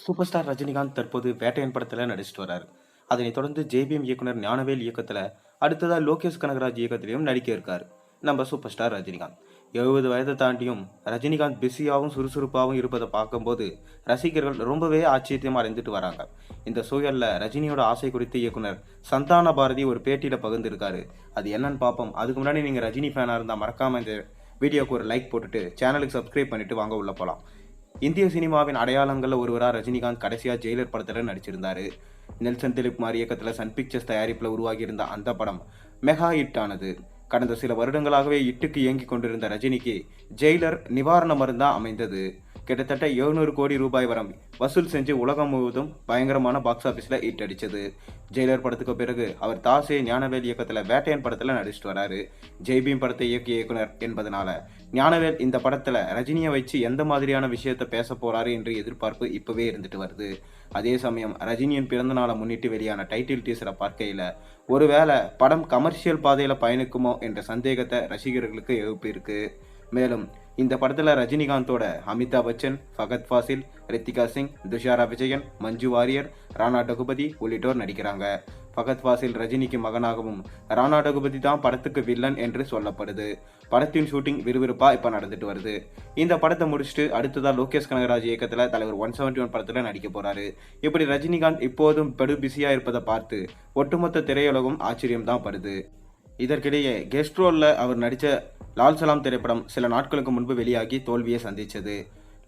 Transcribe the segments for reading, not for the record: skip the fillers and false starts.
Super star Rajinikanth தற்போது வேட்டையன் படத்துல நடிச்சிட்டு வராரு. அதனைத் தொடர்ந்து ஜேபிஎம் இயக்குனர் ஞானவேல் இயக்கத்துல அடுத்ததா லோகேஷ் கனகராஜ் இயக்கத்திலையும் நடிக்க இருக்காரு நம்ம சூப்பர் ஸ்டார் ரஜினிகாந்த். 70 வயதை தாண்டியும் ரஜினிகாந்த் பிஸியாகவும் சுறுசுறுப்பாகவும் இருப்பதை பார்க்கும்போது ரசிகர்கள் ரொம்பவே ஆச்சரியத்தையும் அடைந்துட்டு வராங்க. இந்த சூழல்ல ரஜினியோட ஆசை குறித்து இயக்குனர் சந்தான பாரதி ஒரு பேட்டியில பகிர்ந்திருக்காரு. அது என்னன்னு பார்ப்போம். அதுக்கு முன்னாடி நீங்க ரஜினி ஃபேனா இருந்தா மறக்காம இந்த வீடியோக்கு ஒரு லைக் போட்டுட்டு சேனலுக்கு சப்ஸ்கிரைப் பண்ணிட்டு வாங்க உள்ள போலாம். இந்திய சினிமாவின் அடையாளங்கள்ல ஒருவரா ரஜினிகாந்த் கடைசியா ஜெயிலர் படத்துல நடிச்சிருந்தாரு. நெல்சன் திலீப்குமார் இயக்கத்துல சன் பிக்சர்ஸ் தயாரிப்புல உருவாகி இருந்த அந்த படம் மெகா ஹிட் ஆனது. கடந்த சில வருடங்களாகவே இட்டுக்கு இயங்கிக் கொண்டிருந்த ரஜினிக்கு ஜெயிலர் நிவாரண மருந்தா அமைந்தது. கிட்டத்தட்ட 700 கோடி ரூபாய் வரம் வசூல் செஞ்சு உலகம் முழுவதும் பயங்கரமான பாக்ஸ் ஆபீஸ்ல ஹிட் அடிச்சது. ஜெயிலர் படத்துக்கு பிறகு அவர் தாசே ஞானவேல் இயக்கத்துல வேட்டையன் படத்துல நடிச்சிட்டு வராரு. ஜெய்பீம் படத்தை இயக்கிய இயக்குனர் என்பதனால ஞானவேல் இந்த படத்துல ரஜினியை வச்சு எந்த மாதிரியான விஷயத்த பேச போறாரு என்று எதிர்பார்ப்பு இப்பவே இருந்துட்டு வருது. அதே சமயம் ரஜினியின் பிறந்த நாளை முன்னிட்டு வெளியான டைட்டில் டீசரை பார்க்கையில ஒருவேளை படம் கமர்ஷியல் பாதையில பயணிக்குமோ என்ற சந்தேகத்தை ரசிகர்களுக்கு எழுப்பியிருக்கு. மேலும் இந்த படத்துல ரஜினிகாந்தோட அமிதாப் பச்சன், ஃபகத் ஃபாசில், ரித்திகா சிங், துஷாரா விஜயன், மஞ்சு வாரியர், ராணா டகுபதி உள்ளிட்டோர் நடிக்கிறாங்க. ஃபகத் ஃபாசில் ரஜினிக்கு மகனாகவும் ராணா டகுபதி தான் படத்துக்கு வில்லன் என்று சொல்லப்படுது. படத்தின் ஷூட்டிங் விறுவிறுப்பா இப்ப நடந்துட்டு வருது. இந்த படத்தை முடிச்சுட்டு அடுத்ததா லோகேஷ் கனகராஜ் இயக்கத்துல தலைவர் 171 படத்துல நடிக்க போறாரு. இப்படி ரஜினிகாந்த் இப்போதும் படு பிஸியா இருப்பதை பார்த்து ஒட்டுமொத்த திரையுலகம் ஆச்சரியம் தான் படுது. இதற்கிடையே கெஸ்ட் ரோல்ல அவர் நடித்த லால் சலாம் திரைப்படம் சில நாட்களுக்கு முன்பு வெளியாகி தோல்வியை சந்திச்சது.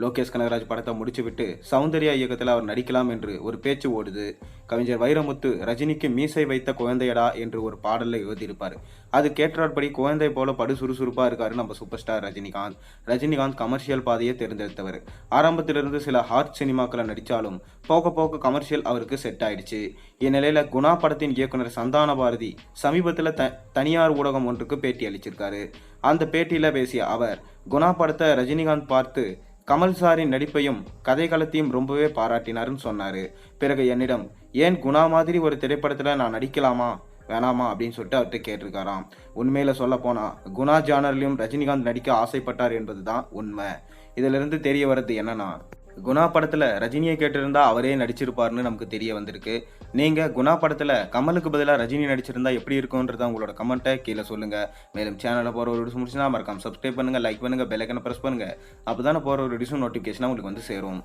லோகேஷ் கனகராஜ் படத்தை முடிச்சுவிட்டு சௌந்தர்யா இயக்கத்தில் அவர் நடிக்கலாம் என்று ஒரு பேச்சு ஓடுது. கவிஞர் வைரமுத்து ரஜினிக்கு மீசை வைத்த குழந்தையடா என்று ஒரு பாடலில் எழுதியிருப்பார். அது கேட்டாற்படி குழந்தை போல படு சுறுசுறுப்பா இருக்காரு நம்ம super star Rajinikanth. Rajinikanth commercial பாதையை தேர்ந்தெடுத்தவர். ஆரம்பத்திலிருந்து சில ஹார்ட் சினிமாக்களை நடித்தாலும் போக போக கமர்ஷியல் அவருக்கு செட் ஆயிடுச்சு. இந்நிலையில குணா படத்தின் இயக்குனர் சந்தான பாரதி சமீபத்தில் தனியார் ஊடகம் ஒன்றுக்கு பேட்டி அளிச்சிருக்காரு. அந்த பேட்டியில பேசிய அவர் குணா படத்தை ரஜினிகாந்த் பார்த்து கமல் சாரின் நடிப்பையும் கதைக்களத்தையும் ரொம்பவே பாராட்டினார்னு சொன்னாரு. பிறகு என்னிடம் ஏன் குணா மாதிரி ஒரு திரைப்படத்துல நான் நடிக்கலாமா வேணாமா அப்படின்னு சொல்லிட்டு அவர்கிட்ட கேட்டிருக்காராம். உண்மையில சொல்ல போனா குணா ஜானர்லயும் ரஜினிகாந்த் நடிக்க ஆசைப்பட்டார் என்பதுதான் உண்மை. இதுல இருந்து தெரிய வர்றது என்னன்னா குணா படத்துல ரஜினியை கேட்டிருந்தா அவரே நடிச்சிருப்பாருன்னு நமக்கு தெரிய வந்திருக்கு. நீங்க குணா படத்துல கமலுக்கு பதிலாக ரஜினி நடிச்சிருந்தா எப்படி இருக்கும்ன்றத உங்களோட கமெண்ட்டை கீழே சொல்லுங்க. மேலும் சேனல்ல போற ஒரு வீடியோஸ் முடிச்சுன்னா மறக்காம சப்ஸ்கிரைப் பண்ணுங்க, லைக் பண்ணுங்க, பெல் ஐகானை பிரஸ் பண்ணுங்க. அப்பதானே போற ஒரு வீடியோஸ் நோட்டிபிகேஷன் உங்களுக்கு வந்து சேரும்.